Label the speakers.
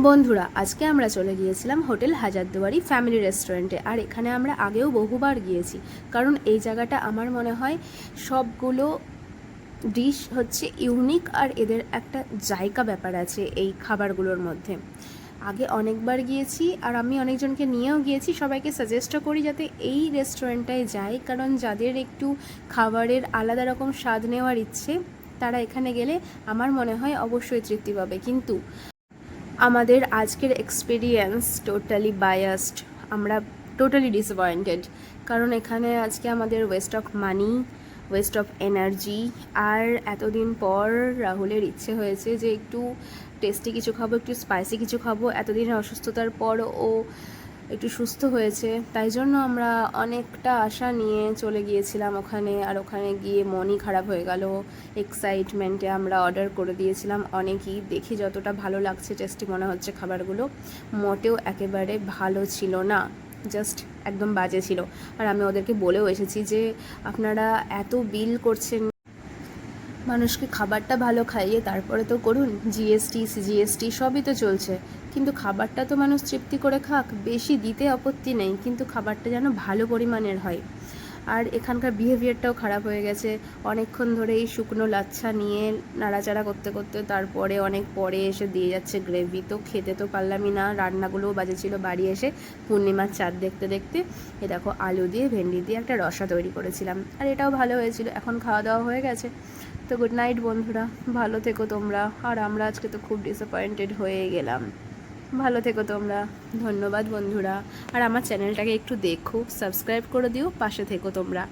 Speaker 1: বন্ধুরা, আজকে আমরা চলে গিয়েছিলাম হোটেল হাজারদুয়ারি ফ্যামিলি রেস্টুরেন্টে। আর এখানে আমরা আগেও বহুবার গিয়েছি, কারণ এই জায়গাটা আমার মনে হয় সবগুলো ডিশ হচ্ছে ইউনিক, আর এদের একটা জায়গা ব্যাপার আছে এই খাবারগুলোর মধ্যে। আগে অনেকবার গিয়েছি, আর আমি অনেকজনকে নিয়েও গিয়েছি। সবাইকে সাজেস্টও করি যাতে এই রেস্টুরেন্টটায় যায়, কারণ যাদের একটু খাবারের আলাদা রকম স্বাদ নেওয়ার ইচ্ছে তারা এখানে গেলে আমার মনে হয় অবশ্যই তৃপ্তি পাবে। কিন্তু আমাদের আজকের এক্সপিরিয়েন্স টোটালি বায়াসড। আমরা টোটালি ডিসঅ্যাপয়েন্টেড, কারণ এখানে আজকে আমাদের waste of money, waste of energy. আর এতদিন পর রাহুলের ইচ্ছে হয়েছে যে একটু টেস্টি কিছু খাবো, একটু স্পাইসি কিছু খাবো। এতদিনের অসুস্থতার পর ও একটু সুস্থ হয়েছে, তাই জন্য আমরা অনেকটা আশা নিয়ে চলে গিয়েছিলাম ওখানে। আর ওখানে গিয়ে মনই খারাপ হয়ে গেল। এক্সাইটমেন্টে আমরা অর্ডার করে দিয়েছিলাম অনেকই। দেখি যতটা ভালো লাগছে, টেস্টি মনে হচ্ছে খাবারগুলো, মোটেও একেবারে ভালো ছিল না, জাস্ট একদম বাজে ছিল। আর আমি ওদেরকে বলেও এসেছি যে আপনারা এত বিল করছেন, মানুষকে খাবারটা ভালো খাইয়ে তারপরে তো করুন। জিএসটি সিজিএসটি সবই তো চলছে, কিন্তু খাবারটা তো মানুষ তৃপ্তি করে খাক। বেশি দিতে আপত্তি নেই, কিন্তু খাবারটা যেন ভালো পরিমাণের হয়। আর এখানকার বিহেভিয়ারটাও খারাপ হয়ে গেছে। অনেকক্ষণ ধরে এই শুকনো লাচ্ছা নিয়ে নাড়াচাড়া করতে করতে তারপরে অনেক পরে এসে দিয়ে যাচ্ছে গ্রেভি। তো খেতে তো পারলামই না, রান্নাগুলোও বাজে ছিল। বাড়ি এসে পূর্ণিমার চাঁদ দেখতে দেখতে এ দেখো আলু দিয়ে ভেন্ডি দিয়ে একটা রসা তৈরি করেছিলাম, আর এটাও ভালো হয়েছিল। এখন খাওয়া দাওয়া হয়ে গেছে, তো গুড নাইট বন্ধুরা, ভালো থেকো তোমরা। আর আমরা আজকে তো খুব ডিসঅ্যাপয়েন্টেড হয়ে গেলাম। ভালো থেকো তোমরা, ধন্যবাদ বন্ধুরা। আর আমার চ্যানেলটাকে একটু দেখো, সাবস্ক্রাইব করে দিও, পাশে থেকো তোমরা।